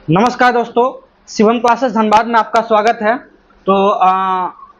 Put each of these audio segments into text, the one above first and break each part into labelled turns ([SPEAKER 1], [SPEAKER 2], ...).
[SPEAKER 1] नमस्कार दोस्तों, शिवम क्लासेस धनबाद में आपका स्वागत है। तो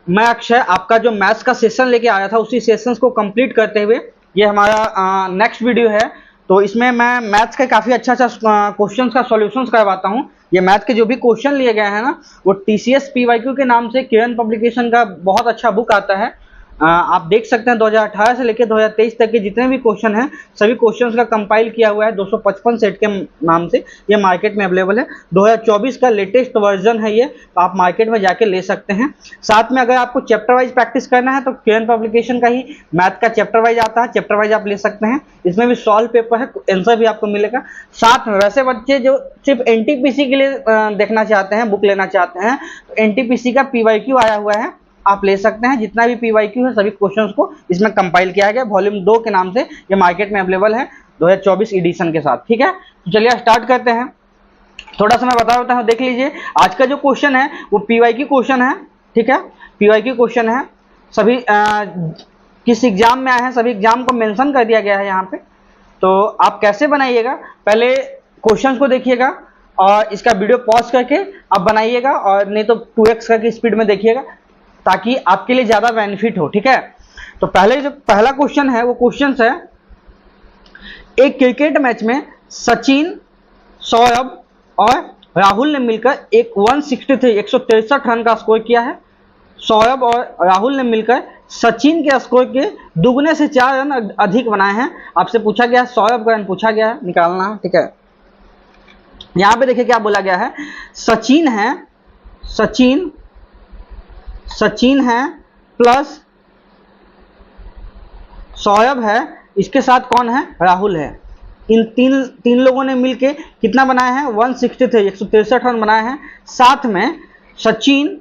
[SPEAKER 1] मैं अक्षय आपका जो मैथ्स का सेशन लेके आया था उसी सेशंस को कंप्लीट करते हुए ये हमारा नेक्स्ट वीडियो है। तो इसमें मैं मैथ्स के काफ़ी अच्छा क्वेश्चंस का सॉल्यूशंस करवाता हूँ। ये मैथ के जो भी क्वेश्चन लिए गए हैं ना, वो TCS PYQ के नाम से किरण पब्लिकेशन का बहुत अच्छा बुक आता है। आप देख सकते हैं 2018 से लेकर 2023 तक के जितने भी क्वेश्चन हैं सभी क्वेश्चंस का कंपाइल किया हुआ है 255 सेट के नाम से। ये मार्केट में अवेलेबल है। 2024 का लेटेस्ट वर्जन है ये, तो आप मार्केट में जाके ले सकते हैं। साथ में अगर आपको चैप्टर वाइज प्रैक्टिस करना है तो किरण पब्लिकेशन का ही मैथ का चैप्टर वाइज आता है, चैप्टर वाइज आप ले सकते हैं। इसमें भी सॉल्व पेपर है, आंसर भी आपको मिलेगा साथ में। वैसे बच्चे जो सिर्फ NTPC के लिए देखना चाहते हैं, बुक लेना चाहते हैं, तो NTPC का PYQ आया हुआ है, आप ले सकते हैं। जितना भी PYQ है सभी क्वेश्चंस को इसमें कंपाइल किया गया, वॉल्यूम 2 के नाम से ये मार्केट में अवेलेबल है 2024 एडिशन के साथ। ठीक है, तो चलिए स्टार्ट करते हैं। थोड़ा सा मैं बता देता हूँ, देख लीजिए आज का जो क्वेश्चन है वो PYQ क्वेश्चन है। ठीक है, PYQ क्वेश्चन है, सभी किस एग्जाम में आए हैं सभी एग्जाम को मेंशन कर दिया गया है यहाँ पे। तो आप कैसे बनाइएगा, पहले क्वेश्चंस को देखिएगा और इसका वीडियो पॉज करके आप बनाइएगा, और नहीं तो 2x करके स्पीड में देखिएगा ताकि आपके लिए ज्यादा बेनिफिट हो। ठीक है, तो पहले जो पहला क्वेश्चन है वो क्वेश्चन है, एक क्रिकेट मैच में सचिन, सौरभ और राहुल ने मिलकर एक 163 रन का स्कोर किया है। सौरभ और राहुल ने मिलकर सचिन के स्कोर के दुगने से 4 रन अधिक बनाए हैं। आपसे पूछा गया है, सौरभ का रन पूछा गया है, निकालना है। ठीक है, यहां पे देखिए क्या बोला गया है, सचिन है, सचिन है प्लस सौरभ है, इसके साथ कौन है, राहुल है। इन तीन लोगों ने मिलके कितना बनाया है, 163 रन बनाए हैं। साथ में सचिन,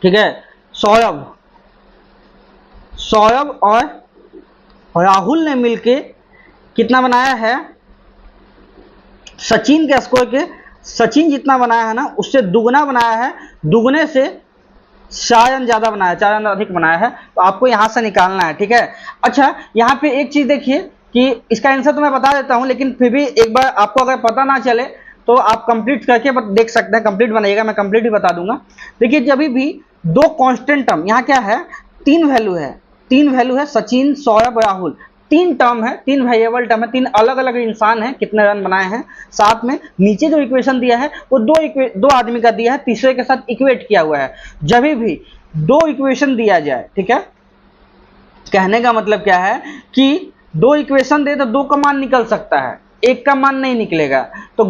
[SPEAKER 1] ठीक है, सौरभ और राहुल ने मिलके कितना बनाया है, सचिन के स्कोर के सचिन जितना बनाया है ना उससे दुगना बनाया है, दुगने से 4 रन ज्यादा बनाया, 4 रन अधिक बनाया है। तो आपको यहां से निकालना है। ठीक है, अच्छा यहाँ पे एक चीज देखिए कि इसका आंसर तो मैं बता देता हूं, लेकिन फिर भी एक बार आपको अगर पता ना चले तो आप कंप्लीट करके देख सकते हैं। कंप्लीट बनाइएगा, मैं कंप्लीट ही बता दूंगा। देखिए जब भी दो कांस्टेंट टर्म, यहाँ क्या है, 3 वैल्यू है, सचिन, सौरभ, राहुल, 3 टर्म है, 3 वेरिएबल टर्म है, 3 अलग अलग इंसान है, कितने रन बनाए हैं। साथ में नीचे जो इक्वेशन दिया है वो दो आदमी का दिया है, तीसरे के साथ इक्वेट किया हुआ है। जब भी 2 इक्वेशन दिया जाए, ठीक है, कहने का मतलब क्या है कि 2 इक्वेशन दे तो 2 का मान निकल सकता है, 1 का मान नहीं निकलेगा। तो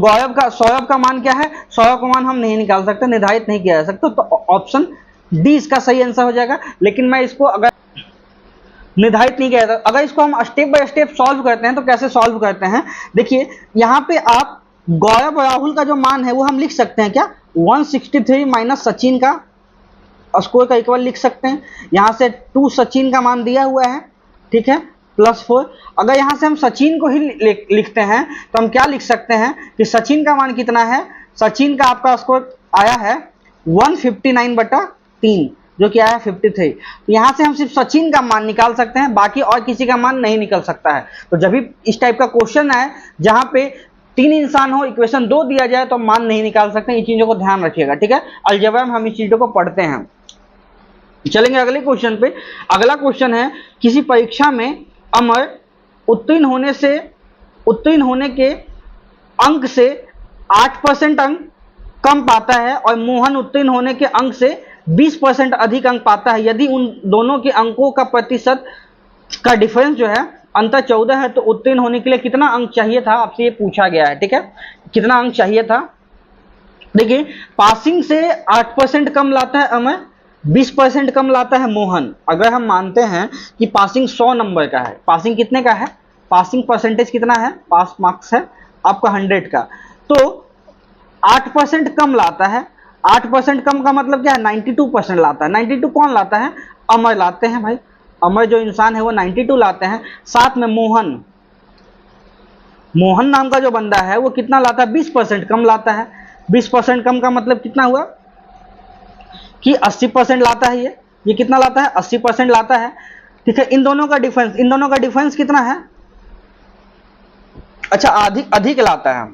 [SPEAKER 1] सौरभ का मान क्या है, सौरभ का मान हम नहीं निकाल सकते, निर्धारित नहीं किया जा सकता। तो ऑप्शन डी इसका सही आंसर हो जाएगा। लेकिन मैं इसको अगर निर्धारित नहीं किया जाता, अगर इसको हम स्टेप बाय स्टेप सॉल्व करते हैं तो कैसे सॉल्व करते हैं, देखिए यहाँ पे आप गौरव और राहुल का जो मान है वो हम लिख सकते हैं क्या, 163 माइनस सचिन का स्कोर का इक्वल लिख सकते हैं। यहाँ से 2 सचिन का मान दिया हुआ है, ठीक है, +4। अगर यहाँ से हम सचिन को ही लिखते हैं तो हम क्या लिख सकते हैं कि सचिन का मान कितना है, सचिन का आपका स्कोर आया है 159/3, जो कि आया 53। तो यहाँ से हम सिर्फ सचिन का मान निकाल सकते हैं, बाकी और किसी का मान नहीं निकल सकता है। तो जब भी इस टाइप का क्वेश्चन आए जहाँ पे 3 इंसान हो, इक्वेशन 2 दिया जाए तो मान नहीं निकाल सकते। इन चीजों को ध्यान रखिएगा। ठीक है, अलजेब्रा में हम इस चीजों को पढ़ते हैं। चलेंगे अगले क्वेश्चन पे। अगला क्वेश्चन है, किसी परीक्षा में अमर उत्तीर्ण होने के अंक से 8% अंक कम पाता है और मोहन उत्तीर्ण होने के अंक से 20% अधिक अंक पाता है। यदि उन दोनों के अंकों का प्रतिशत का डिफरेंस जो है अंतर 14 है, तो उत्तीर्ण होने के लिए कितना अंक चाहिए था, आपसे ये पूछा गया है। ठीक है, कितना अंक चाहिए था। देखिए पासिंग से 8% कम लाता है अमर, 20% कम लाता है मोहन। अगर हम मानते हैं कि पासिंग 100 नंबर का है, पासिंग कितने का है, पासिंग परसेंटेज कितना है, पास मार्क्स है आपका 100 का, तो 8% कम लाता है। 8% कम का मतलब क्या है, 92% लाता है। 92 कौन लाता है, अमर लाते हैं भाई, अमर जो इंसान है वो 92 लाते हैं। साथ में मोहन नाम का जो बंदा है वो कितना लाता है, 20% कम लाता है। 20% कम का मतलब कितना हुआ कि 80% लाता है। ये कितना लाता है, 80% लाता है। ठीक है, इन दोनों का डिफरेंस कितना है, अच्छा अधिक लाता है।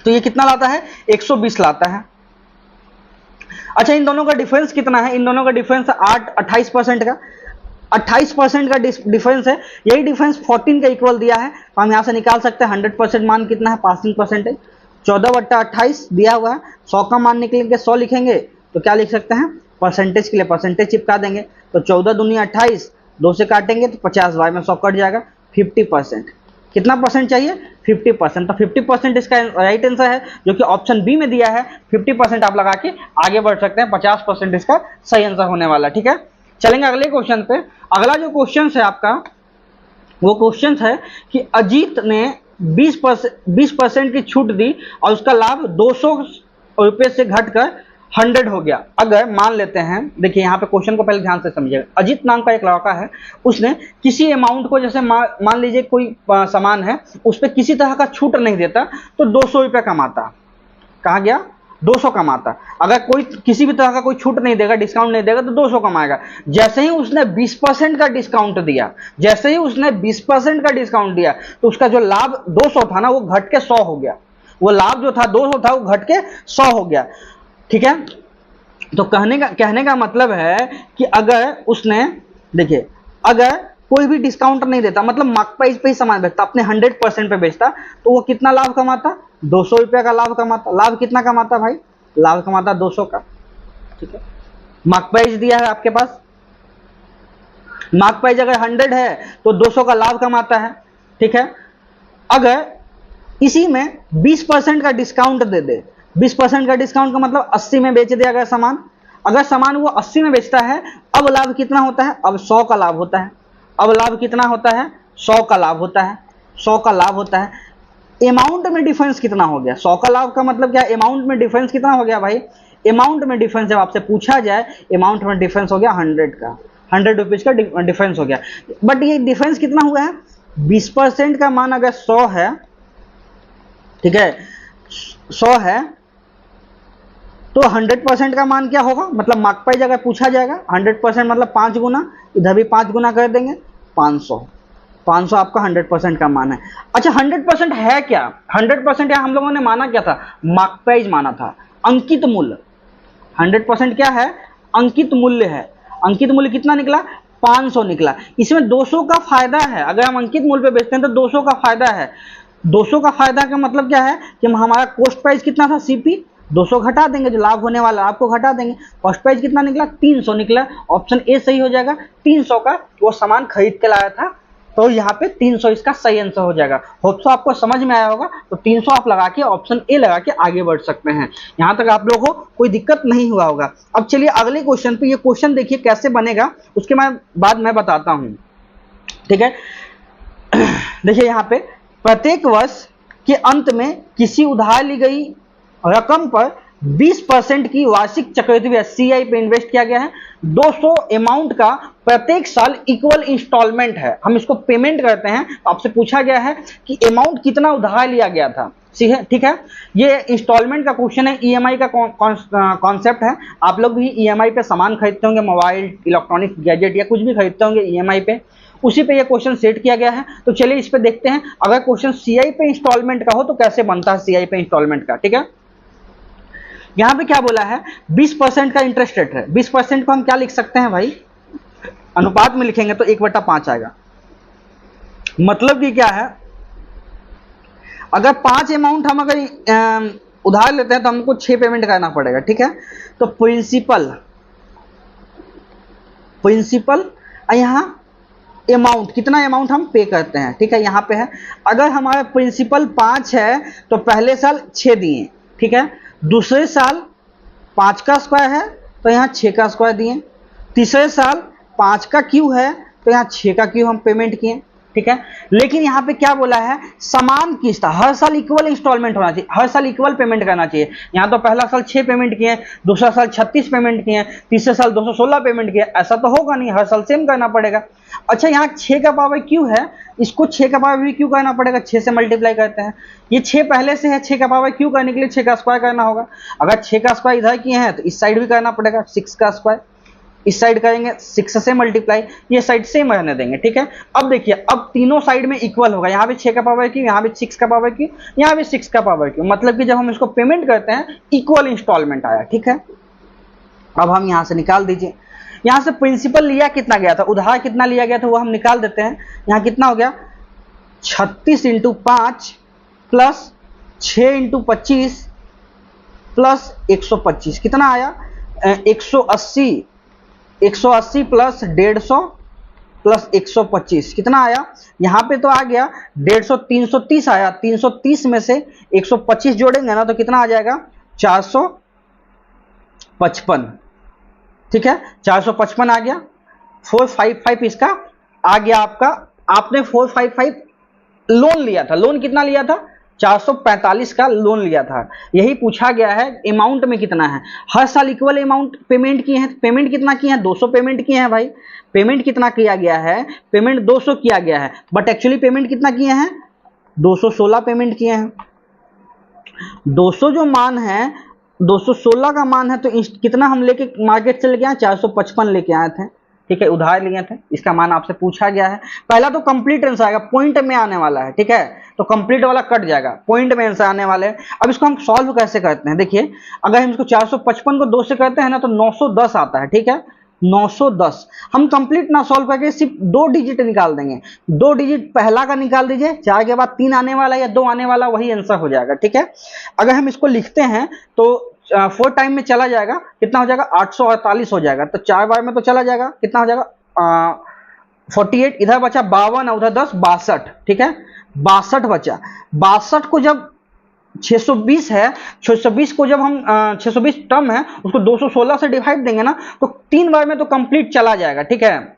[SPEAKER 1] तो ये कितना लाता है, 120 लाता है। अच्छा, इन दोनों का डिफरेंस कितना है, इन दोनों का डिफरेंस 28% का, 28% का डिफरेंस है। यही डिफरेंस 14 का इक्वल दिया है, तो हम यहाँ से निकाल सकते हैं 100% मान कितना है, पासिंग परसेंटेज 14/28 दिया हुआ है। 100 का मान निकलेंगे 100 लिखेंगे तो क्या लिख सकते हैं, परसेंटेज के लिए परसेंटेज चिपका देंगे, तो 14 दूनी 28, 2 से काटेंगे तो 50, y में 100 कट जाएगा, 50%। कितना परसेंट चाहिए, 50%। तो 50% इसका राइट आंसर है, जो कि ऑप्शन बी में दिया है। 50% आप लगा के आगे बढ़ सकते हैं, 50% इसका सही आंसर होने वाला है। ठीक है, चलेंगे अगले क्वेश्चन पे। अगला जो क्वेश्चन है आपका, वो क्वेश्चन है कि अजीत ने 20% की छूट दी और उसका लाभ 200 रुपये से घटकर 100 हो गया। अगर मान लेते हैं, देखिए यहाँ पे क्वेश्चन को पहले ध्यान से समझिएगा। अजीत नाम का एक लड़का है, उसने किसी अमाउंट को, जैसे मान लीजिए कोई सामान है, उस पर किसी तरह का छूट नहीं देता तो 200 रुपये कमाता। कहा गया 200 कमाता। अगर कोई किसी भी तरह का कोई छूट नहीं देगा, डिस्काउंट नहीं देगा तो 200 कमाएगा। जैसे ही उसने 20% का डिस्काउंट दिया, जैसे ही उसने 20% का डिस्काउंट दिया, तो उसका जो लाभ 200 था ना, वो घट के 100 हो गया। वो लाभ जो था 200 था, वो घट के 100 हो गया। ठीक है, तो कहने का मतलब है कि अगर उसने, देखिए, अगर कोई भी डिस्काउंट नहीं देता, मतलब मार्क प्राइस पे ही सामान बेचता, अपने 100% पे बेचता, तो वो कितना लाभ कमाता, 200 रुपये का लाभ कमाता। लाभ कितना कमाता भाई, लाभ कमाता 200 का। ठीक है, मार्क प्राइस दिया है आपके पास, मार्क प्राइस अगर 100 है तो 200 का लाभ कमाता है। ठीक है, अगर इसी में 20% का डिस्काउंट दे दे, 20% का डिस्काउंट का मतलब 80 में बेच दे अगर सामान वो 80 में बेचता है, अब लाभ कितना होता है, अब 100 का लाभ होता है। अब लाभ कितना होता है, 100 का लाभ होता है, 100 का लाभ होता है। अमाउंट में डिफरेंस कितना हो गया, 100 का लाभ का मतलब क्या, अमाउंट में डिफरेंस कितना हो गया भाई, अमाउंट में डिफरेंस जब आपसे पूछा जाए, अमाउंट में डिफरेंस हो गया 100 का, 100 रुपीज का डिफरेंस हो गया। बट ये डिफरेंस कितना हुआ है, 20% का मान अगर 100 है, ठीक है, 100 है, तो 100% का मान क्या होगा, मतलब मार्क प्राइस अगर पूछा जाएगा 100% मतलब 5 गुना, इधर भी 5 गुना कर देंगे, 500 आपका 100% का मान है। अच्छा, 100% है क्या, 100% यहाँ हम लोगों ने माना क्या था, मार्क प्राइस माना था, अंकित मूल्य। 100% क्या है, अंकित मूल्य है। अंकित मूल्य कितना निकला, 500 निकला। इसमें 200 का फायदा है, अगर हम अंकित मूल्य पे बेचते हैं तो 200 का फायदा है। 200 का फायदा का मतलब क्या है कि हमारा कॉस्ट प्राइस कितना था, सीपी, 200 घटा देंगे, जो लाभ होने वाला आपको घटा देंगे। कॉस्ट प्राइस कितना निकला, 300 निकला। ऑप्शन ए सही हो जाएगा, 300 का वो सामान खरीद के लाया था, तो यहाँ पे 300 इसका सही आंसर हो जाएगा। होप सो आपको समझ में आया होगा, तो 300 आप लगा के ऑप्शन ए लगा के आगे बढ़ सकते हैं। यहाँ तक आप लोगों को कोई दिक्कत नहीं हुआ होगा। अब चलिए अगले क्वेश्चन पे, ये क्वेश्चन देखिए कैसे बनेगा, उसके बाद मैं बताता हूँ। ठीक है, देखिए यहाँ पे, प्रत्येक वर्ष के अंत में किसी उधार ली गई रकम पर 20% की वार्षिक चक्रवृद्धि ब्याज CI पे इन्वेस्ट किया गया है। 200 अमाउंट का प्रत्येक साल इक्वल इंस्टॉलमेंट है, हम इसको पेमेंट करते हैं। आपसे पूछा गया है कि अमाउंट कितना उधार लिया गया था। ठीक है, ये इंस्टॉलमेंट का क्वेश्चन है, EMI का कॉन्सेप्ट है। आप लोग भी EMI पे सामान खरीदते होंगे, मोबाइल, इलेक्ट्रॉनिक गैजेट या कुछ भी खरीदते होंगे EMI पे, उसी पे ये क्वेश्चन सेट किया गया है। तो चलिए इस पे देखते हैं, अगर क्वेश्चन CI पे इंस्टॉलमेंट का हो तो कैसे बनता है CI पे इंस्टॉलमेंट का। ठीक है, यहां पे क्या बोला है, 20% का इंटरेस्ट रेट है। 20% को हम क्या लिख सकते हैं भाई, अनुपात में लिखेंगे तो 1/5 आएगा। मतलब कि क्या है, अगर 5 अमाउंट हम अगर उधार लेते हैं तो हमको 6 पेमेंट करना पड़ेगा। ठीक है, तो प्रिंसिपल यहां अमाउंट, कितना अमाउंट हम पे करते हैं। ठीक है, यहां पे है, अगर हमारा प्रिंसिपल 5 है तो पहले साल 6 दिए। ठीक है, दूसरे साल 5 का स्क्वायर है तो यहाँ 6 का स्क्वायर दिए। तीसरे साल 5 का क्यू है तो यहाँ 6 का क्यू हम पेमेंट किए। ठीक है, लेकिन यहाँ पे क्या बोला है, समान किस्त, हर साल इक्वल इंस्टॉलमेंट होना चाहिए, हर साल इक्वल पेमेंट करना चाहिए। यहाँ तो पहला साल 6 पेमेंट किए, दूसरा साल 36 पेमेंट किए, तीसरे साल 216 पेमेंट किए, ऐसा तो होगा नहीं, हर साल सेम करना पड़ेगा। अच्छा, यहाँ 6 का पावर क्यू है, इसको 6 का पावर भी क्यू करना पड़ेगा, 6 से मल्टीप्लाई करते हैं। ये 6 पहले से है, 6 का पावर क्यू करने के लिए 6 का स्क्वायर करना होगा। अगर 6 का स्क्वायर इधर किए हैं तो इस साइड भी करना पड़ेगा, 6 का स्क्वायर। इस साइड करेंगे 6 से मल्टीप्लाई, ये साइड सेम रहने देंगे, ठीक है। अब देखिए, अब तीनों साइड में इक्वल होगा, यहाँ भी 6 का पावर क्यू, यहाँ भी 6 का पावर क्यू, यहाँ भी 6 का पावर क्यू, मतलब कि जब हम इसको पेमेंट करते हैं इक्वल इंस्टॉलमेंट आया, ठीक है। अब हम यहाँ से निकाल दीजिए, यहाँ से प्रिंसिपल लिया कितना गया था, उधार कितना लिया गया था वो हम निकाल देते हैं। यहाँ कितना हो गया, 36 × 5 प्लस 6 × 25 प्लस 125, कितना आया 180, 180 प्लस 150 प्लस 125 कितना आया, यहाँ पे तो आ गया 150, 330 आया, 330 में से 125 जोड़ेंगे ना तो कितना आ जाएगा 455, ठीक है। 455 आ गया, 455 इसका आ गया आपका। आपने 455 लोन लिया था, लोन कितना लिया था 445 का लोन लिया था, यही पूछा गया है अमाउंट में कितना है। हर साल इक्वल अमाउंट पेमेंट किए हैं, पेमेंट कितना किए हैं 200 पेमेंट किए हैं भाई, पेमेंट कितना किया गया है, पेमेंट 200 किया गया है, बट एक्चुअली पेमेंट कितना किए हैं 216 पेमेंट किए हैं। 200 जो मान है 216 का मान है, तो कितना हम लेके मार्केट से लेके आए 455 लेके आए थे, ठीक है, उधार लिए थे, इसका मान आपसे पूछा गया है। पहला तो कंप्लीट आंसर आएगा, पॉइंट में आने वाला है, ठीक है, तो कंप्लीट वाला कट जाएगा, पॉइंट में आंसर आने वाले हैं। अब इसको हम सॉल्व कैसे करते हैं, देखिए अगर हम इसको 455 को 2 से करते हैं ना तो 910 आता है, ठीक है, 910। हम कंप्लीट ना सॉल्व करके सिर्फ 2 डिजिट निकाल देंगे, 2 डिजिट पहला का निकाल दीजिए, 4 के बाद 3 आने वाला या 2 आने वाला, वही आंसर हो जाएगा, ठीक है। अगर हम इसको लिखते हैं तो 4 टाइम में चला जाएगा, कितना हो जाएगा 848 हो जाएगा, तो 4 बार में तो चला जाएगा, कितना हो जाएगा 48, इधर बचा 52 और उधर 10 62, ठीक है, 62 बचा। 62 को जब 620 है, 620 को जब हम 620 टर्म है उसको 216 से डिवाइड देंगे ना तो 3 बार में तो कंप्लीट चला जाएगा, ठीक है,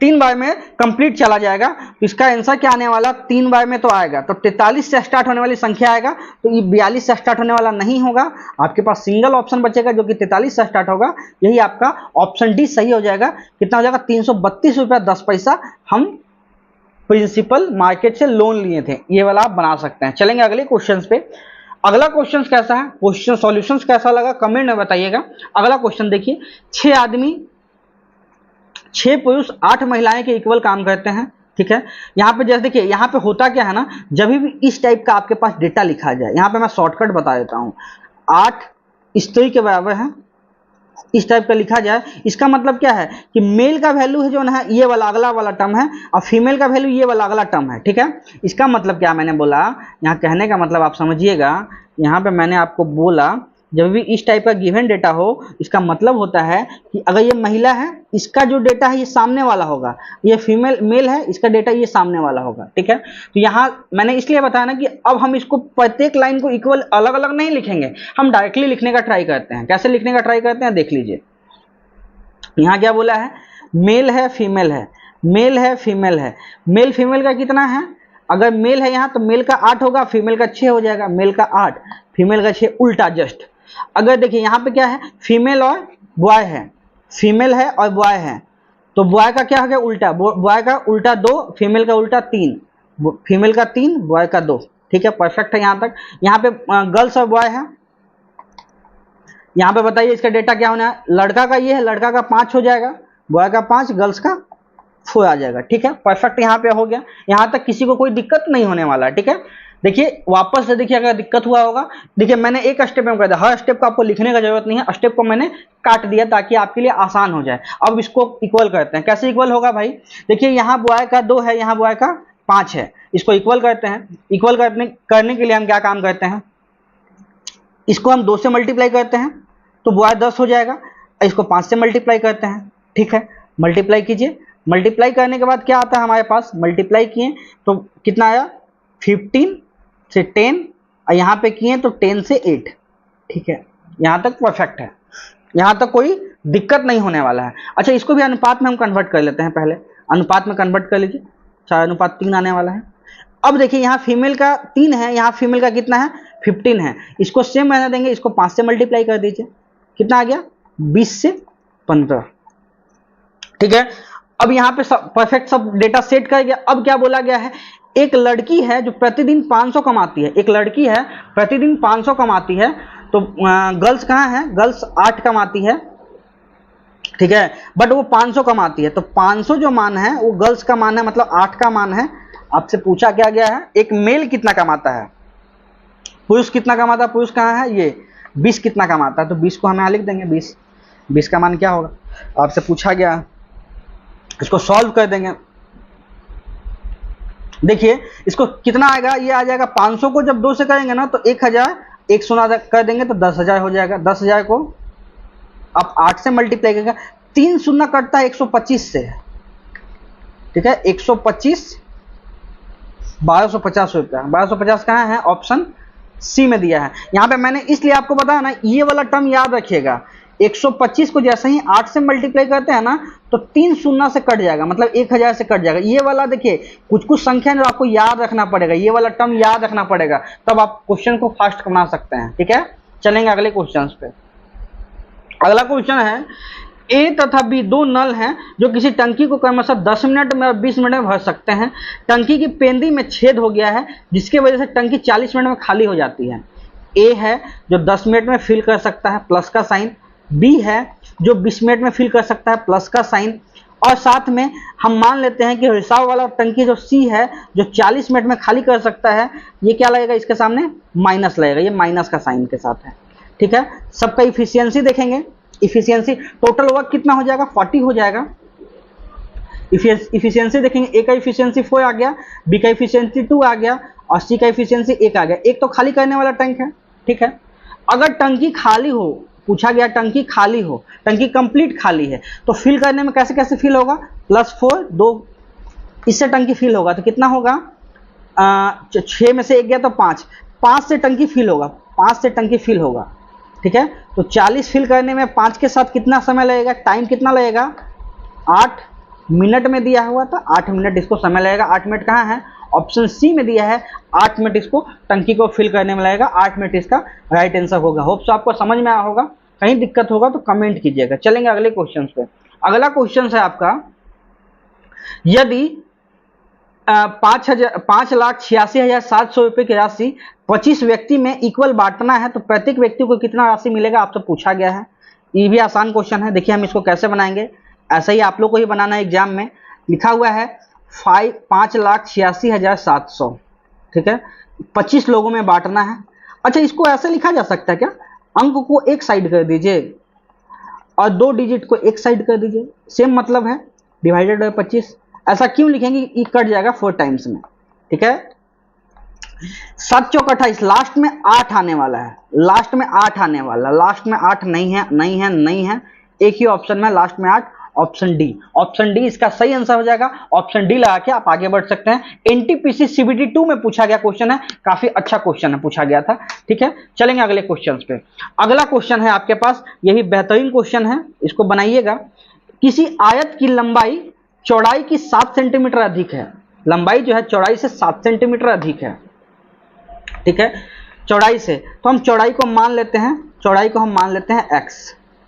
[SPEAKER 1] 3 बार में कंप्लीट चला जाएगा। तो इसका आंसर क्या आने वाला, 3 बार में तो आएगा, तो 43 से स्टार्ट होने वाली संख्या आएगा, तो ये 42 से स्टार्ट होने वाला नहीं होगा, आपके पास सिंगल ऑप्शन बचेगा जो कि 43 से स्टार्ट होगा, यही आपका ऑप्शन डी सही हो जाएगा। कितना हो जाएगा 332 रुपया 10 पैसा हम प्रिंसिपल मार्केट से लोन लिए थे, ये वाला आप बना सकते हैं। चलेंगे अगले क्वेश्चन पे। अगला क्वेश्चन कैसा है, क्वेश्चन सॉल्यूशंस कैसा लगा कमेंट में बताइएगा। अगला क्वेश्चन देखिए, 6 आदमी 6 पुरुष 8 महिलाएं के इक्वल काम करते हैं, ठीक है। यहाँ पे जैसे देखिए, यहाँ पे होता क्या है ना, जब भी इस टाइप का आपके पास डेटा लिखा जाए, यहाँ पे मैं शॉर्टकट बता देता हूँ, 8 स्त्री के बराबर है, इस टाइप का लिखा जाए, इसका मतलब क्या है कि मेल का वैल्यू है जो ना ये वाला अगला वाला टर्म है और फीमेल का वैल्यू ये वाला अगला टर्म है, ठीक है। इसका मतलब क्या मैंने बोला, यहाँ कहने का मतलब आप समझिएगा, यहाँ पे मैंने आपको बोला जब भी इस टाइप का गिवन डेटा हो, इसका मतलब होता है कि अगर ये महिला है, इसका जो डेटा है ये सामने वाला होगा, ये फीमेल मेल है, इसका डेटा ये सामने वाला होगा, ठीक है। तो यहाँ मैंने इसलिए बताया ना कि अब हम इसको प्रत्येक लाइन को इक्वल अलग अलग नहीं लिखेंगे, हम डायरेक्टली लिखने का ट्राई करते हैं। कैसे लिखने का ट्राई करते हैं देख लीजिए, यहाँ क्या बोला है, मेल है फीमेल है, मेल है फीमेल है, मेल फीमेल का कितना है, अगर मेल है यहाँ तो मेल का 8 होगा, फीमेल का 6 हो जाएगा, मेल का 8 फीमेल का 6, उल्टा जस्ट। अगर देखिए यहाँ पे क्या है, फीमेल और बॉय है, फीमेल है और बॉय है, तो बॉय का क्या हो गया उल्टा, बॉय का उल्टा 2, फीमेल का उल्टा 3, फीमेल का 3 बॉय का 2, ठीक है, परफेक्ट है यहाँ तक। यहाँ पे गर्ल्स और बॉय है, यहाँ पे बताइए इसका डेटा क्या होना है, लड़का का ये है, लड़का का 5 हो जाएगा, बॉय का 5, गर्ल्स का 4 आ जाएगा, ठीक है, परफेक्ट यहाँ पे हो गया। यहाँ तक किसी को कोई दिक्कत नहीं होने वाला, ठीक है। देखिए वापस से देखिए, अगर दिक्कत हुआ होगा, देखिए मैंने एक स्टेप में कर दिया, हर स्टेप को आपको लिखने का जरूरत नहीं है, स्टेप को मैंने काट दिया ताकि आपके लिए आसान हो जाए। अब इसको इक्वल करते हैं, कैसे इक्वल होगा भाई, देखिए यहाँ बॉय का 2 है, यहाँ बॉय का 5 है, इसको इक्वल करते हैं। इक्वल करने के लिए हम क्या काम करते हैं, इसको हम 2 से मल्टीप्लाई करते हैं तो बॉय 10 हो जाएगा, इसको 5 से मल्टीप्लाई करते हैं, ठीक है, मल्टीप्लाई कीजिए। मल्टीप्लाई करने के बाद क्या आता है हमारे पास, मल्टीप्लाई किए तो कितना आया 15 से 10, और यहाँ पे किए तो 10 से 8, ठीक है, यहाँ तक परफेक्ट है, यहाँ तक कोई दिक्कत नहीं होने वाला है। अच्छा, इसको भी अनुपात में हम कन्वर्ट कर लेते हैं, पहले अनुपात में कन्वर्ट कर लीजिए, 4:3 आने वाला है। अब देखिए यहाँ फीमेल का 3 है, यहाँ फीमेल का कितना है 15 है, इसको सेम रहने देंगे, इसको 5 से मल्टीप्लाई कर दीजिए, कितना आ गया 20 से 15, ठीक है। अब यहाँ पे सब परफेक्ट सब डेटा सेट कर गया। अब क्या बोला गया है, एक लड़की है जो प्रतिदिन 500 कमाती है, एक लड़की है प्रतिदिन 500 कमाती है, तो गर्ल्स कहाँ है, गर्ल्स 8 कमाती है, ठीक है, बट वो 500 कमाती है, तो 500 जो मान है वो गर्ल्स का मान है, मतलब 8 का मान है। आपसे पूछा क्या गया है, एक मेल कितना कमाता है, पुरुष कितना कमाता है, पुरुष कहाँ है, ये 20 कितना कमाता है, तो 20 को हम यहाँ लिख देंगे, 20 का मान क्या होगा, आपसे पूछा गया, इसको सॉल्व कर देंगे। देखिए इसको कितना आएगा, ये आ जाएगा 500 को जब 2 से करेंगे ना तो 1000, 1 शून्य कर देंगे तो 10,000 हो जाएगा। 10,000 को आप 8 से मल्टीप्लाई करेंगे, 3 शून्य कटता है 125 से, ठीक है, 125, 1250 रुपया, 1250 कहाँ है, ऑप्शन सी में दिया है। यहाँ पे मैंने इसलिए आपको बताया ना, ये वाला टर्म याद रखिएगा, 125 को जैसे ही 8 से मल्टीप्लाई करते हैं ना तो 3 शून्य से कट जाएगा, मतलब 1000 से कट जाएगा। ये वाला देखिए कुछ कुछ संख्या जो आपको याद रखना पड़ेगा, ये वाला टर्म याद रखना पड़ेगा, तब आप क्वेश्चन को फास्ट बना सकते हैं, ठीक है। चलेंगे अगले क्वेश्चन पे। अगला क्वेश्चन है, ए तथा बी दो नल हैं जो किसी टंकी को क्रमशः 10 मिनट में और 20 मिनट में भर सकते हैं। टंकी की पेंदी में छेद हो गया है जिसकी वजह से टंकी 40 मिनट में खाली हो जाती है। ए है जो 10 मिनट में फिल कर सकता है, प्लस का साइन, बी है जो 20 मिनट में फिल कर सकता है, प्लस का साइन, और साथ में हम मान लेते हैं कि रिसाव वाला टंकी जो सी है जो 40 मिनट में खाली कर सकता है, ये क्या लगेगा, इसके सामने माइनस लगेगा, ये माइनस का साइन के साथ है, ठीक है। सबका इफिशियंसी देखेंगे, इफिशियंसी टोटल वर्क कितना हो जाएगा, 40 हो जाएगा। इफिशियंसी देखेंगे, ए का इफिशियंसी 4 आ गया, बी का इफिशियंसी 2 आ गया और सी का इफिशियंसी 1 आ गया। एक तो खाली करने वाला टैंक है, ठीक है। अगर टंकी खाली हो, पूछा गया टंकी खाली हो, टंकी कंप्लीट खाली है, तो फिल करने में कैसे कैसे फिल होगा, +4, 2 इससे टंकी फिल होगा तो कितना होगा, 6 में से 1 गया तो 5 से टंकी फिल होगा, 5 से टंकी फिल होगा, ठीक है। तो 40 फिल करने में 5 के साथ कितना समय लगेगा, टाइम कितना लगेगा, 8 मिनट में दिया हुआ था, 8 मिनट इसको समय लगेगा। 8 मिनट कहाँ है, ऑप्शन सी में दिया है, 8 मिनट इसको टंकी को फिल करने में लगेगा, 8 मिनट इसका राइट आंसर होगा। होप्स आपको समझ में आया होगा, कहीं दिक्कत होगा तो कमेंट कीजिएगा। चलेंगे अगले क्वेश्चन पे। अगला क्वेश्चन है आपका, यदि 5,86,700 रुपए की राशि 25 व्यक्ति में इक्वल बांटना है तो प्रत्येक व्यक्ति को कितना राशि मिलेगा, आपसे पूछा गया है। ये भी आसान क्वेश्चन है। देखिए हम इसको कैसे बनाएंगे, ऐसा ही आप लोग को ही बनाना है। एग्जाम में लिखा हुआ है 5,86,700, ठीक है, 25 लोगों में बांटना है। अच्छा इसको ऐसे लिखा जा सकता है क्या, अंक को एक साइड कर दीजिए और 2 डिजिट को एक साइड कर दीजिए, सेम मतलब है, डिवाइडेड बाय 25। ऐसा क्यों लिखेंगे, ये कट जाएगा 4 टाइम्स में, ठीक है। 7 चौक 28, लास्ट में 8 आने वाला है, लास्ट में 8 आने वाला, लास्ट में 8 नहीं है, नहीं है, नहीं है, एक ही ऑप्शन में लास्ट में 8, ऑप्शन डी। ऑप्शन डी इसका सही आंसर हो जाएगा। ऑप्शन डी लगा के आप आगे बढ़ सकते हैं। एनटीपीसी सीबीटी 2 में पूछा गया क्वेश्चन है, काफी अच्छा क्वेश्चन है, पूछा गया था, ठीक है। चलेंगे अगले क्वेश्चन पे। अगला क्वेश्चन है आपके पास, यही बेहतरीन क्वेश्चन है, इसको बनाइएगा। किसी आयत की लंबाई चौड़ाई की 7 सेंटीमीटर अधिक है, लंबाई जो है चौड़ाई से 7 सेंटीमीटर अधिक है, ठीक है, चौड़ाई से, तो हम चौड़ाई को मान लेते हैं, चौड़ाई को हम मान लेते हैं x,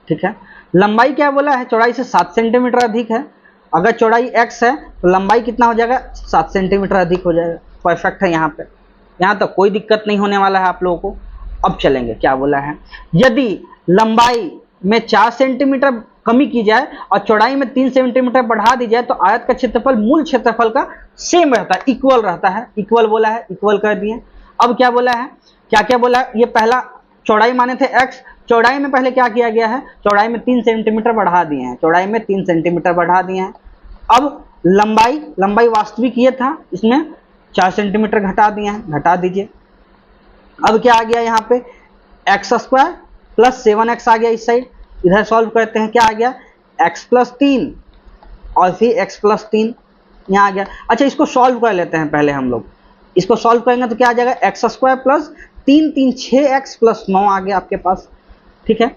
[SPEAKER 1] ठीक है। लंबाई क्या बोला है, चौड़ाई से 7 सेंटीमीटर अधिक है। अगर चौड़ाई x है तो लंबाई कितना हो जाएगा, 7 सेंटीमीटर अधिक हो जाएगा। परफेक्ट है, यहाँ पे, यहाँ तक कोई दिक्कत नहीं होने वाला है आप लोगों को। अब चलेंगे, क्या बोला है, यदि लंबाई में 4 सेंटीमीटर कमी की जाए और चौड़ाई में 3 सेंटीमीटर बढ़ा दी जाए तो आयत का क्षेत्रफल मूल क्षेत्रफल का सेम रहता है, इक्वल रहता है। इक्वल बोला है, इक्वल कर दिए। अब क्या बोला है, क्या क्या बोला है, ये पहला चौड़ाई माने थे x, चौड़ाई में पहले क्या किया गया है, चौड़ाई में 3 सेंटीमीटर बढ़ा दिए हैं, चौड़ाई में 3 सेंटीमीटर बढ़ा दिए हैं। अब लंबाई, लंबाई वास्तविक ये था, इसमें 4 सेंटीमीटर घटा दिए हैं, घटा दीजिए। अब क्या आ गया यहाँ पे, x² प्लस 7x आ गया इस साइड, इधर सॉल्व करते हैं, क्या आ गया, x प्लस 3 और फिर x प्लस 3 यहाँ आ गया। अच्छा इसको सॉल्व कर लेते हैं पहले हम लोग, इसको सॉल्व करेंगे तो क्या आ जाएगा, x² प्लस 3 3 6x प्लस 9 आ गया आपके पास, ठीक है।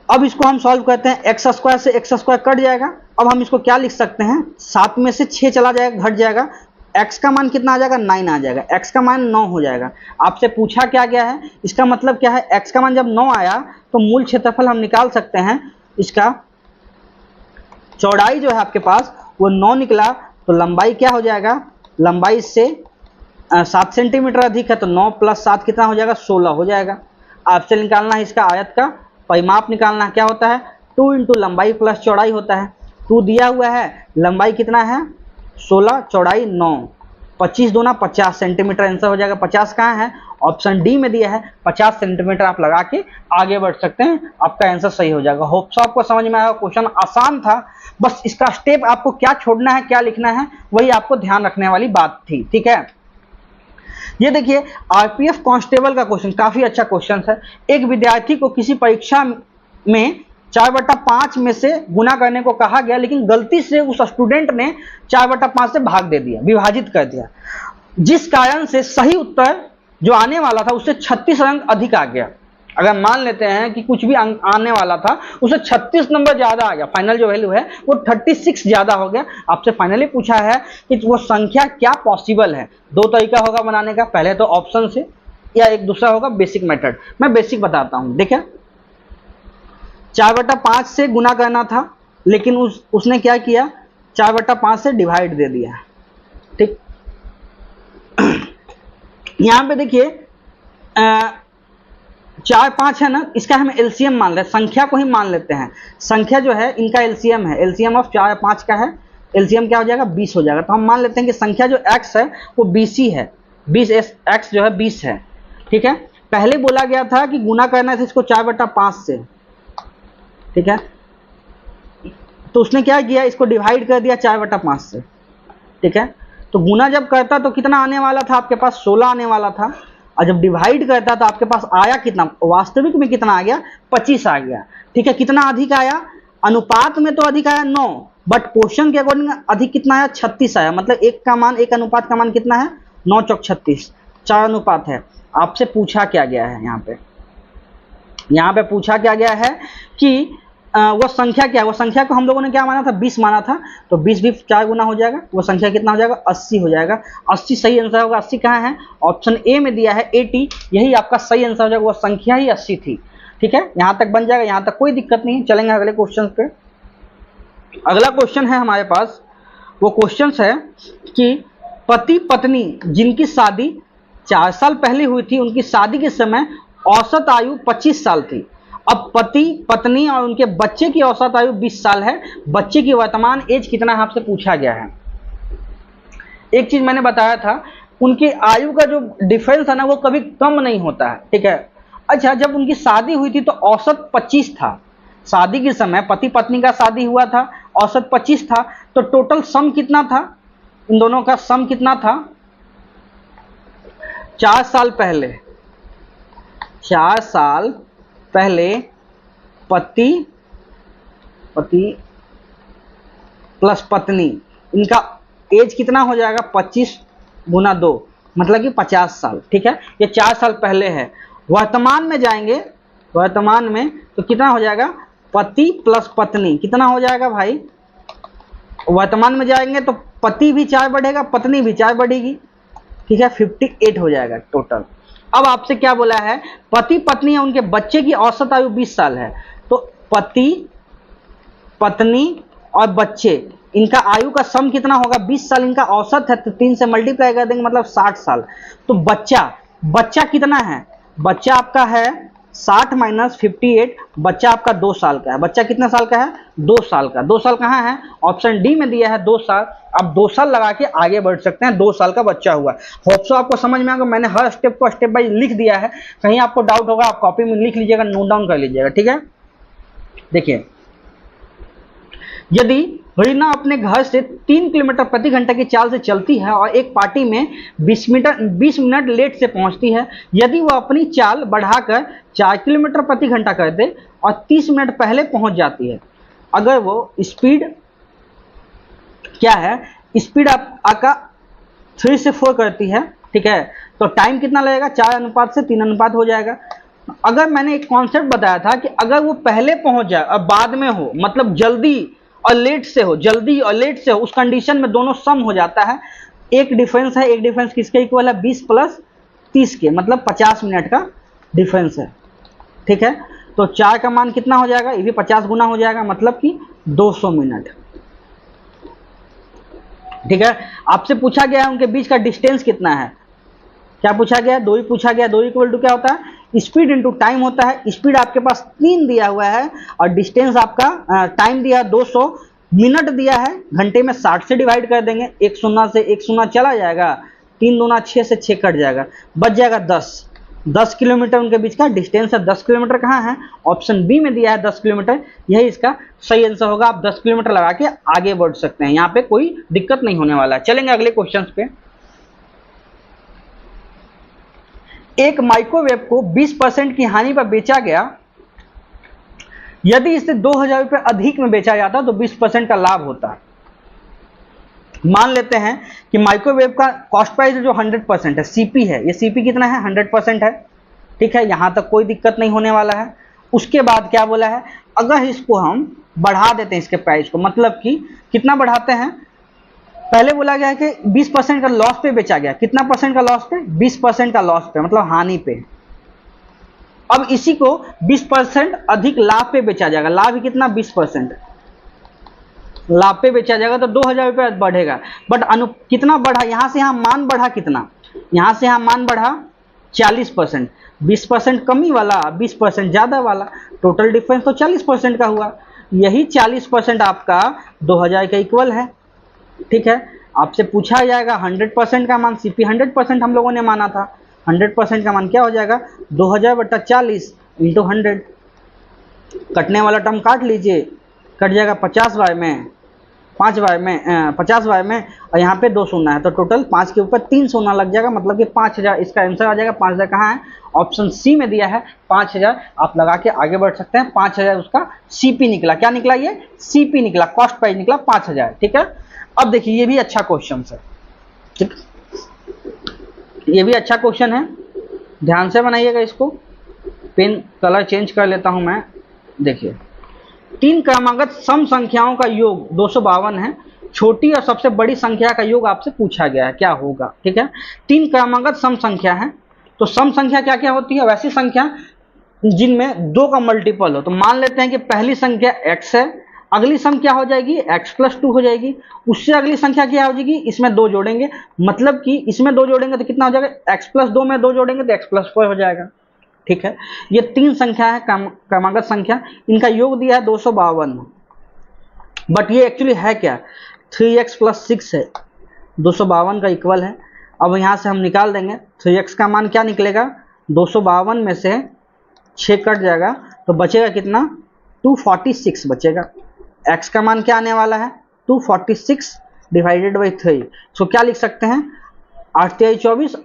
[SPEAKER 1] अब इसको हम सॉल्व करते हैं, x² से x² कट जाएगा। अब हम इसको क्या लिख सकते हैं, 7 में से 6 चला जाएगा, घट जाएगा, x का मान कितना आ जाएगा, 9 आ जाएगा, x का मान 9 हो जाएगा। आपसे पूछा क्या गया है, इसका मतलब क्या है, x का मान जब 9 आया तो मूल क्षेत्रफल हम निकाल सकते हैं। इसका चौड़ाई जो है आपके पास वो 9 निकला, तो लंबाई क्या हो जाएगा, लंबाई से 7 सेंटीमीटर अधिक है, तो 9 प्लस 7 कितना हो जाएगा, 16 हो जाएगा। आपसे निकालना है इसका आयत का परिमाप निकालना है, क्या होता है 2 इंटू लंबाई प्लस चौड़ाई होता है। 2 दिया हुआ है, लंबाई कितना है 16, चौड़ाई 9, 25 दूना 50 सेंटीमीटर आंसर हो जाएगा। 50 कहाँ है, ऑप्शन डी में दिया है, 50 सेंटीमीटर आप लगा के आगे बढ़ सकते हैं, आपका आंसर सही हो जाएगा। होप सो आपको समझ में आया, क्वेश्चन आसान था, बस इसका स्टेप आपको क्या छोड़ना है क्या लिखना है वही आपको ध्यान रखने वाली बात थी। ठीक है, ये देखिए आरपीएफ कांस्टेबल का क्वेश्चन काफी अच्छा क्वेश्चन है। एक विद्यार्थी को किसी परीक्षा में 4/5 में से गुना करने को कहा गया, लेकिन गलती से उस स्टूडेंट ने 4/5 से भाग दे दिया, विभाजित कर दिया, जिस कारण से सही उत्तर जो आने वाला था उससे 36 अंक अधिक आ गया। अगर मान लेते हैं कि कुछ भी अंक आने वाला था उससे 36 नंबर ज्यादा आ गया, फाइनल जो वैल्यू है वो 36 ज्यादा हो गया। आपसे फाइनली पूछा है कि वो संख्या क्या पॉसिबल है। दो तरीका होगा बनाने का, पहले तो ऑप्शन से या एक दूसरा होगा बेसिक मेथड। मैं बेसिक बताता हूं। देखिए 4/5 से गुना करना था, लेकिन उसने क्या किया 4/5 से डिवाइड दे दिया। ठीक, यहां पे देखिए 4 5 है ना, इसका हम एलसीएम मान लेते हैं, संख्या को ही मान लेते हैं। संख्या जो है इनका एलसीएम है, एलसीएम ऑफ 4 5 का है, एलसीएम क्या हो जाएगा 20 हो जाएगा। तो हम मान लेते हैं कि संख्या जो x है वो 20 ही है, 20 x जो है 20 है। ठीक है, पहले बोला गया था कि गुना करना था इसको 4/5 से। ठीक है, तो उसने क्या किया, इसको डिवाइड कर दिया 4/5 से। ठीक है, तो गुना जब करता तो कितना आने वाला था आपके पास 16 आने वाला था, और जब डिवाइड करता तो आपके पास आया कितना, वास्तविक में कितना आ गया 25 आ गया। ठीक है, कितना अधिक आया, अनुपात में तो अधिक आया 9, बट क्वेश्चन के अकॉर्डिंग अधिक कितना आया 36 आया। मतलब एक का मान, एक अनुपात का मान कितना है 9 चौक 36, 4 अनुपात है। आपसे पूछा क्या गया है, यहाँ पे पूछा क्या गया है कि वो संख्या क्या है, वो संख्या को हम लोगों ने क्या माना था 20 माना था, तो 20 भी 4 गुना हो जाएगा, वो संख्या कितना हो जाएगा 80 हो जाएगा। 80 सही आंसर होगा। 80 कहाँ है, ऑप्शन ए में दिया है 80, यही आपका सही आंसर हो जाएगा, वो संख्या ही 80 थी। ठीक है, यहां तक बन जाएगा, यहां तक कोई दिक्कत नहीं। चलेंगे अगले क्वेश्चन पे। अगला क्वेश्चन है हमारे पास, वो क्वेश्चन है कि पति पत्नी जिनकी शादी 4 साल पहले हुई थी, उनकी शादी के समय औसत आयु 25 साल थी। अब पति पत्नी और उनके बच्चे की औसत आयु 20 साल है, बच्चे की वर्तमान एज कितना है आपसे पूछा गया है। एक चीज मैंने बताया था, उनकी आयु का जो डिफरेंस है ना वो कभी कम नहीं होता है। ठीक है, अच्छा जब उनकी शादी हुई थी तो औसत 25 था, शादी के समय पति पत्नी का शादी हुआ था, औसत 25 था, तो टोटल सम कितना था, इन दोनों का सम कितना था 4 साल पहले, 4 साल पहले पति प्लस पत्नी, इनका एज कितना हो जाएगा 25 गुना 2, मतलब कि 50 साल। ठीक है, ये 4 साल पहले है। वर्तमान में जाएंगे, वर्तमान में तो कितना हो जाएगा पति प्लस पत्नी कितना हो जाएगा भाई, वर्तमान में जाएंगे तो पति भी 4 बढ़ेगा, पत्नी भी 4 बढ़ेगी। ठीक है, 58 हो जाएगा टोटल। अब आपसे क्या बोला है, पति पत्नी या उनके बच्चे की औसत आयु 20 साल है, तो पति पत्नी और बच्चे इनका आयु का सम कितना होगा 20 साल, इनका औसत है तो 3 से मल्टीप्लाई कर देंगे मतलब 60 साल। तो बच्चा कितना है, बच्चा आपका है 60 माइनस 58, बच्चा आपका 2 साल का है। बच्चा कितने साल का है 2 साल का। 2 साल कहाँ है, ऑप्शन डी में दिया है 2 साल। आप 2 साल लगा के आगे बढ़ सकते हैं, 2 साल का बच्चा हुआ। होप सो आपको समझ में आएगा, मैंने हर स्टेप को स्टेप बाय लिख दिया है, कहीं आपको डाउट होगा आप कॉपी में लिख लीजिएगा, नोट डाउन कर लीजिएगा। ठीक है, देखिए यदि रीना अपने घर से 3 किलोमीटर प्रति घंटा की चाल से चलती है और एक पार्टी में 20 मिनट लेट से पहुंचती है, यदि वह अपनी चाल बढ़ाकर 4 किलोमीटर प्रति घंटा कर दे और 30 मिनट पहले पहुंच जाती है, अगर वो स्पीड क्या है, स्पीड आपका 3 से 4 करती है, ठीक है, तो टाइम कितना लगेगा 4 अनुपात से 3 अनुपात हो जाएगा। अगर मैंने एक कॉन्सेप्ट बताया था कि अगर वो पहले पहुंच जाए और बाद में हो, मतलब जल्दी और लेट से हो, जल्दी और लेट से हो, उस कंडीशन में दोनों सम हो जाता है। एक डिफरेंस है, एक डिफरेंस किसके इक्वल है 20 प्लस 30 के, मतलब 50 मिनट का डिफरेंस है। ठीक है, तो 4 का मान कितना हो जाएगा, ये भी 50 गुना हो जाएगा, मतलब कि 200 मिनट। ठीक है, आपसे पूछा गया है उनके बीच का डिस्टेंस कितना है, क्या पूछा गया, 2 ही पूछा गया। 2 इक्वल टू क्या होता है स्पीड इंटू टाइम होता है। स्पीड आपके पास 3 दिया हुआ है और डिस्टेंस आपका टाइम दिया है 200, मिनट दिया है, घंटे में 60 से डिवाइड कर देंगे, एक शून्य से एक शून्य चला जाएगा, 3 दूना 6 से 6 कट जाएगा, बच जाएगा 10 किलोमीटर उनके बीच का डिस्टेंस है। 10 किलोमीटर कहाँ है? ऑप्शन बी में दिया है 10 किलोमीटर, यही इसका सही आंसर होगा। आप 10 किलोमीटर लगा के आगे बढ़ सकते हैं, यहाँ पे कोई दिक्कत नहीं होने वाला है। चलेंगे अगले क्वेश्चन पे। एक माइक्रोवेव को 20% की हानि पर बेचा गया, यदि इसे 2000 रुपये अधिक में बेचा जाता तो 20% का लाभ होता। मान लेते हैं कि माइक्रोवेव का कॉस्ट प्राइस जो 100% है, सीपी है, ये सीपी कितना है? 100% है, ठीक है, यहां तक कोई दिक्कत नहीं होने वाला है। उसके बाद क्या बोला है, अगर इसको हम बढ़ा देते हैं इसके प्राइस को, मतलब कि कितना बढ़ाते हैं, पहले बोला गया है कि 20% का लॉस पे बेचा गया, कितना परसेंट का लॉस पे? 20% का लॉस पे, मतलब हानि पे। अब इसी को 20% अधिक लाभ पे बेचा जाएगा, लाभ कितना? 20% लाभ पे बेचा जाएगा तो 2000 रुपये बढ़ेगा। बट कितना बढ़ा, यहां से यहां मान बढ़ा कितना? यहां से यहां मान बढ़ा 40%, 20% कमी वाला, 20% ज्यादा वाला, टोटल डिफरेंस तो 40% का हुआ। यही 40% आपका 2000 के इक्वल है, ठीक है। आपसे पूछा जाएगा 100% का मान, सीपी 100% हम लोगों ने माना था, 100% का मान क्या हो जाएगा? 2000 बटा 40 इंटू 100, कटने वाला टर्म काट लीजिए, कट जाएगा 50 बार में, 5 बार में 50 बार में, और यहाँ पे 2 शून्य है तो टोटल 5 के ऊपर 3 शून्य लग जाएगा, मतलब कि 5000 इसका आंसर आ जाएगा। 5000 कहाँ है? ऑप्शन सी में दिया है 5000, आप लगा के आगे बढ़ सकते हैं। 5000 उसका सीपी निकला, क्या निकला? ये सीपी निकला, कॉस्ट प्राइस निकला 5000, ठीक है। अब देखिए ये भी अच्छा क्वेश्चन है, ठीक, ये भी अच्छा क्वेश्चन है, ध्यान से बनाइएगा इसको। पेन कलर चेंज कर लेता हूं मैं। देखिए 3 क्रमागत सम संख्याओं का योग 252 है, छोटी और सबसे बड़ी संख्या का योग आपसे पूछा गया है, क्या होगा, ठीक है। 3 क्रमागत सम संख्या है, तो सम संख्या क्या क्या होती है? वैसी संख्या जिनमें 2 का मल्टीपल हो। तो मान लेते हैं कि पहली संख्या x है, अगली सम क्या हो जाएगी? x+2 हो जाएगी। उससे अगली संख्या क्या हो जाएगी? इसमें 2 जोड़ेंगे, मतलब कि इसमें 2 जोड़ेंगे तो कितना हो जाएगा? x+2 में 2 जोड़ेंगे तो x+4 हो जाएगा, ठीक है। ये 3 संख्या है क्रमागत संख्या, इनका योग दिया है 252, बट ये एक्चुअली है क्या? 3x + 6 है, 252 का इक्वल है। अब यहाँ से हम निकाल देंगे, 3x का मान क्या निकलेगा? 252 में से 6 कट जाएगा तो बचेगा कितना? 246 बचेगा। x का मान क्या आने वाला है? 246 डिवाइडेड बाई 3, सो क्या लिख सकते हैं? 8 × 24,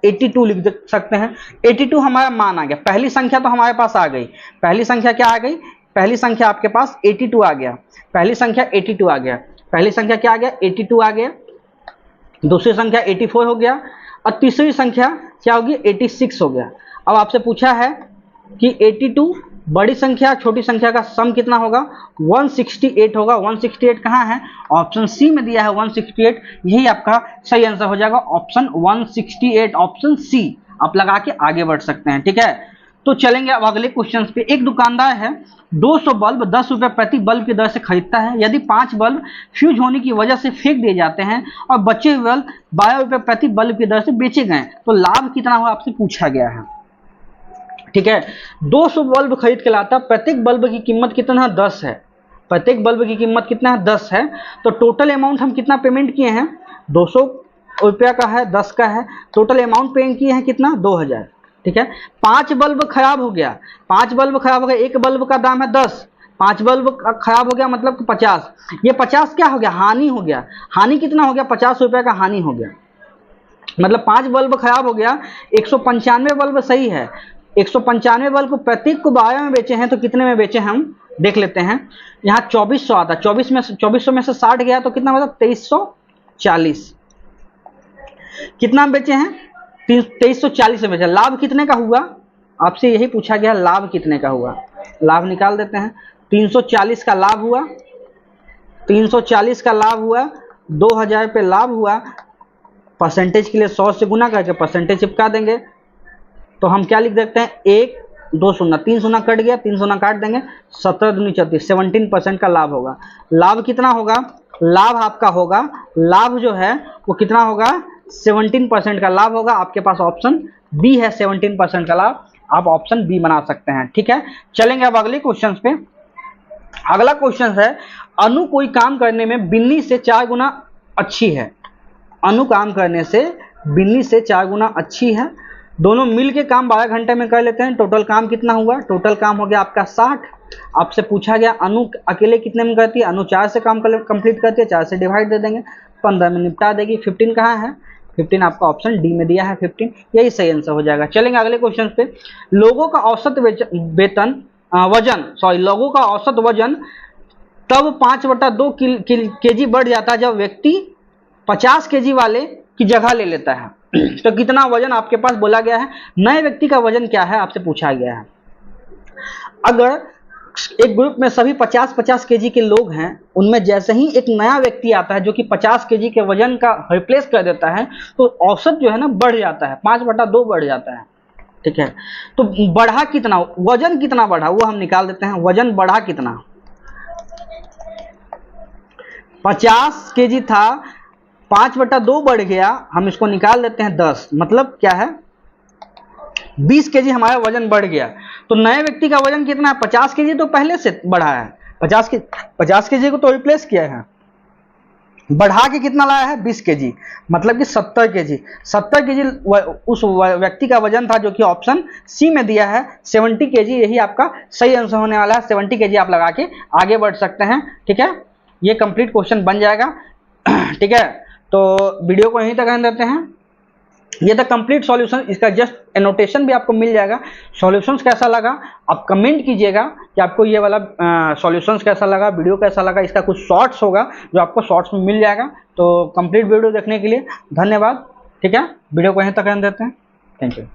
[SPEAKER 1] 82 लिख सकते हैं। 82 हमारा मान आ गया, पहली संख्या तो हमारे पास आ गई। पहली संख्या क्या आ गई? पहली संख्या आपके पास 82 आ गया, पहली संख्या 82 आ गया, पहली संख्या क्या आ गया? 82 आ गया। दूसरी संख्या 84 हो गया, और तीसरी संख्या क्या होगी? 86 हो गया। अब आपसे पूछा है कि 82 बड़ी संख्या छोटी संख्या का सम कितना होगा? 168 होगा। 168 कहाँ है? ऑप्शन सी में दिया है 168, यही आपका सही आंसर हो जाएगा, ऑप्शन 168, ऑप्शन सी। आप लगा के आगे बढ़ सकते हैं, ठीक है। तो चलेंगे अब अगले क्वेश्चन पे। एक दुकानदार है, 200 बल्ब 10 रुपये प्रति बल्ब की दर से खरीदता है। यदि 5 बल्ब फ्यूज होने की वजह से फेंक दिए जाते हैं और बचे हुए बल्ब 12 रुपये प्रति बल्ब की दर से बेचे गए, तो लाभ कितना हुआ आपसे पूछा गया है, ठीक है। 200 बल्ब खरीद के लाता, प्रत्येक बल्ब की कीमत कितना है? 10 है, प्रत्येक बल्ब की कीमत कितना है? 10 है। तो टोटल अमाउंट हम कितना पेमेंट किए हैं? 200 रुपया का है, 10 का है, टोटल अमाउंट पेमेंट किए हैं कितना? 2000, ठीक है। 5 बल्ब खराब हो गया, 5 बल्ब खराब हो गया, एक बल्ब का दाम है 10, 5 बल्ब खराब हो गया मतलब 50, ये 50 क्या हो गया? हानि हो गया। हानि कितना हो गया? 50 रुपये का हानि हो गया, मतलब 5 बल्ब खराब हो गया। 195 बल्ब सही है, 195 बल्ब को प्रत्येक को 12 में बेचे हैं, तो कितने में बेचे हम देख लेते हैं। यहाँ 2400 आता, 2400 में से 60 गया तो कितना मतलब 2340, कितना में बेचे हैं? 2340 में बेचे। लाभ कितने का हुआ? आपसे यही पूछा गया, लाभ कितने का हुआ? लाभ निकाल देते हैं। 340 का लाभ हुआ, 340 का लाभ हुआ, 2000 पे लाभ हुआ, परसेंटेज के लिए 100 से गुना करके परसेंटेज चिपका देंगे, तो हम क्या लिख देते हैं? 1 2 शून्य, 3 शून्य कट गया, 3 शून्य काट देंगे, 17 दूनी 34, 17% का लाभ होगा। लाभ कितना होगा? लाभ आपका होगा, लाभ जो है वो कितना होगा? 17% का लाभ होगा। आपके पास ऑप्शन बी है, 17% का लाभ आप ऑप्शन बी बना सकते हैं। ठीक है, चलेंगे अब अगले क्वेश्चन पे। अगला क्वेश्चन है, अनु कोई काम करने में बिन्नी से 4 गुना अच्छी है। अनु काम करने से बिन्नी से 4 गुना अच्छी है। दोनों मिल के काम 12 घंटे में कर लेते हैं। टोटल काम कितना हुआ? टोटल काम हो गया आपका 60। आपसे पूछा गया अनु अकेले कितने में करती है? अनु 4 से काम कंप्लीट करती है, 4 से डिवाइड दे देंगे, 15 में निपटा देगी। 15 कहाँ है? 15 आपका ऑप्शन डी में दिया है, 15 यही सही आंसर हो जाएगा। चलेंगे अगले क्वेश्चन पे। लोगों का औसत वेतन वजन लोगों का औसत वजन तब 5/2 केजी बढ़ जाता है जब व्यक्ति 50 केजी वाले की जगह ले लेता है। तो कितना वजन आपके पास बोला गया है? नए व्यक्ति का वजन क्या है आपसे पूछा गया है। अगर एक ग्रुप में सभी 50-50 केजी के लोग हैं, उनमें जैसे ही एक नया व्यक्ति आता है जो कि 50 केजी के वजन का रिप्लेस कर देता है, तो औसत जो है ना बढ़ जाता है, 5/2 बढ़ जाता है। ठीक है, तो बढ़ा कितना, वजन कितना बढ़ा वो हम निकाल देते हैं। वजन बढ़ा कितना? 50 केजी था, 5/2 बढ़ गया, हम इसको निकाल देते हैं 10, मतलब क्या है 20 केजी हमारा वजन बढ़ गया। तो नए व्यक्ति का वजन कितना है? 50 केजी तो पहले से बढ़ा है, 50 केजी को तो रिप्लेस किया है, बढ़ा के कितना लाया है? 20 केजी, मतलब कि 70 केजी। 70 केजी उस व्यक्ति का वजन था जो कि ऑप्शन सी में दिया है। 70 केजी यही आपका सही आंसर होने वाला है। 70 केजी आप लगा के आगे बढ़ सकते हैं। ठीक है, ये कंप्लीट क्वेश्चन बन जाएगा। ठीक है, तो वीडियो को यहीं तक रहने देते हैं। ये था कंप्लीट सॉल्यूशन, इसका जस्ट एनोटेशन भी आपको मिल जाएगा। सॉल्यूशंस कैसा लगा आप कमेंट कीजिएगा कि आपको ये वाला सॉल्यूशंस कैसा लगा, वीडियो कैसा लगा। इसका कुछ शॉर्ट्स होगा जो आपको शॉर्ट्स में मिल जाएगा। तो कंप्लीट वीडियो देखने के लिए धन्यवाद। ठीक है, वीडियो को यहीं तक रहने देते हैं। Thank you.